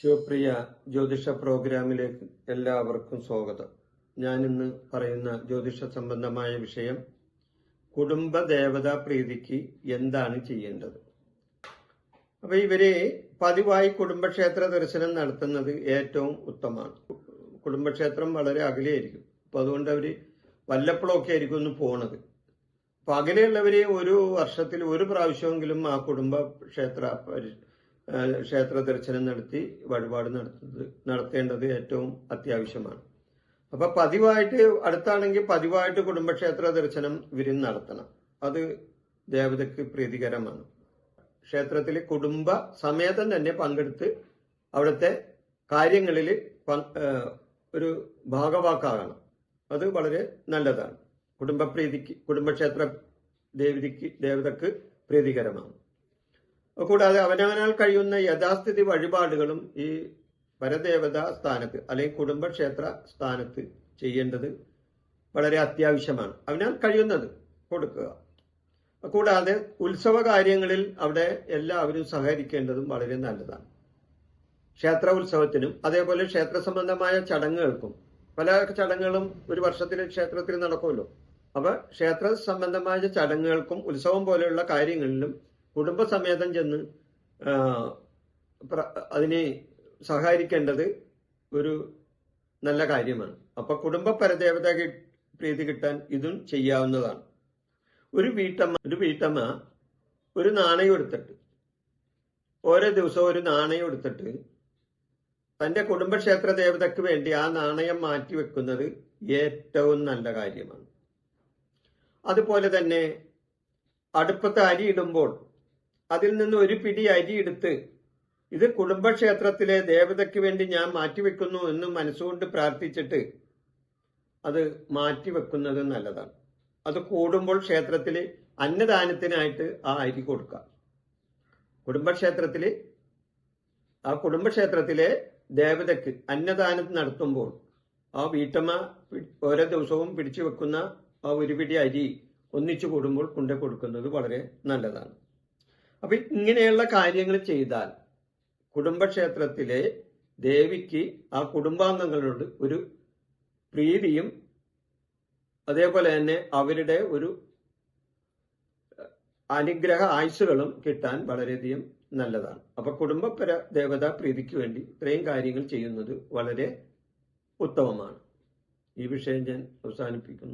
ശിവപ്രിയ ജ്യോതിഷ പ്രോഗ്രാമിലേക്ക് എല്ലാവർക്കും സ്വാഗതം. ഞാനിന്ന് പറയുന്ന ജ്യോതിഷ സംബന്ധമായ വിഷയം കുടുംബ ദേവതാ പ്രീതിക്ക് എന്താണ് ചെയ്യേണ്ടത്. അപ്പൊ ഇവര് പതിവായി കുടുംബക്ഷേത്ര ദർശനം നടത്തുന്നത് ഏറ്റവും ഉത്തമമാണ്. കുടുംബക്ഷേത്രം വളരെ അകലെയായിരിക്കും. അപ്പൊ അതുകൊണ്ട് അവര് വല്ലപ്പോഴൊക്കെ ആയിരിക്കും ഒന്ന് പോണത്. അപ്പൊ അകലെയുള്ളവര് ഒരു വർഷത്തിൽ ഒരു പ്രാവശ്യമെങ്കിലും ആ ക്ഷേത്ര ദർശനം നടത്തി വഴിപാട് നടത്തേണ്ടത് ഏറ്റവും അത്യാവശ്യമാണ്. അപ്പൊ പതിവായിട്ട് അടുത്താണെങ്കിൽ പതിവായിട്ട് കുടുംബക്ഷേത്ര ദർശനം ഇവരും നടത്തണം. അത് ദേവതയ്ക്ക് പ്രീതികരമാണ്. ക്ഷേത്രത്തിൽ കുടുംബ സമേതം തന്നെ പങ്കെടുത്ത് അവിടുത്തെ കാര്യങ്ങളിൽ ഒരു ഭാഗവാക്കാകണം. അത് വളരെ നല്ലതാണ്. കുടുംബക്ഷേത്ര ദേവതയ്ക്ക് പ്രീതികരമാണ്. കൂടാതെ അവനവനാൽ കഴിയുന്ന യഥാസ്ഥിതി വഴിപാടുകളും ഈ പരദേവതാ സ്ഥാനത്ത് അല്ലെങ്കിൽ കുടുംബക്ഷേത്ര സ്ഥാനത്ത് ചെയ്യേണ്ടത് വളരെ അത്യാവശ്യമാണ്. അവനാൽ കഴിയുന്നത് കൊടുക്കുക. കൂടാതെ ഉത്സവ കാര്യങ്ങളിൽ അവിടെ എല്ലാവരും സഹകരിക്കേണ്ടതും വളരെ നല്ലതാണ്. ക്ഷേത്ര ഉത്സവത്തിനും അതേപോലെ ക്ഷേത്ര സംബന്ധമായ ചടങ്ങുകൾക്കും പല ചടങ്ങുകളും ഒരു വർഷത്തിൽ ക്ഷേത്രത്തിൽ നടക്കുമല്ലോ. അപ്പൊ ക്ഷേത്ര സംബന്ധമായ ചടങ്ങുകൾക്കും ഉത്സവം പോലെയുള്ള കാര്യങ്ങളിലും കുടുംബസമേതം ചെന്ന് അതിനെ സഹായിക്കേണ്ടത് ഒരു നല്ല കാര്യമാണ്. അപ്പൊ കുടുംബ പരദേവത പ്രീതി കിട്ടാൻ ഇതും ചെയ്യാവുന്നതാണ്. ഒരു വീട്ടമ്മ ഒരു നാണയം എടുത്തിട്ട് ഓരോ ദിവസവും ഒരു നാണയം എടുത്തിട്ട് തന്റെ കുടുംബക്ഷേത്ര ദേവതയ്ക്ക് വേണ്ടി ആ നാണയം മാറ്റിവെക്കുന്നത് ഏറ്റവും നല്ല കാര്യമാണ്. അതുപോലെ തന്നെ അടുപ്പത്ത് അരി ഇടുമ്പോൾ അതിൽ നിന്ന് ഒരു പിടി അരി എടുത്ത് ഇത് കുടുംബക്ഷേത്രത്തിലെ ദേവതയ്ക്ക് വേണ്ടി ഞാൻ മാറ്റിവെക്കുന്നു എന്ന് മനസ്സുകൊണ്ട് പ്രാർത്ഥിച്ചിട്ട് അത് മാറ്റിവെക്കുന്നത് നല്ലതാണ്. അത് കൂടുമ്പോൾ ക്ഷേത്രത്തിൽ അന്നദാനത്തിനായിട്ട് ആ അരി കൊടുക്കാം. കുടുംബക്ഷേത്രത്തിലെ ദേവതയ്ക്ക് അന്നദാനം നടത്തുമ്പോൾ ആ വീട്ടമ്മ ഓരോ ദിവസവും പിടിച്ചു വെക്കുന്ന ആ ഒരു പിടി അരി ഒന്നിച്ചു കൂടുമ്പോൾ കൊണ്ടു കൊടുക്കുന്നത് വളരെ നല്ലതാണ്. അപ്പൊ ഇങ്ങനെയുള്ള കാര്യങ്ങൾ ചെയ്താൽ കുടുംബക്ഷേത്രത്തിലെ ദേവിക്ക് ആ കുടുംബാംഗങ്ങളോട് ഒരു പ്രീതിയും അതേപോലെ തന്നെ അവരുടെ ഒരു അനുഗ്രഹ ആയുസ്സുകളും കിട്ടാൻ വളരെയധികം നല്ലതാണ്. അപ്പൊ കുടുംബപര ദേവതാ പ്രീതിക്ക് വേണ്ടി ഇത്രയും കാര്യങ്ങൾ ചെയ്യുന്നത് വളരെ ഉത്തമമാണ്. ഈ വിഷയം ഞാൻ അവസാനിപ്പിക്കുന്നു.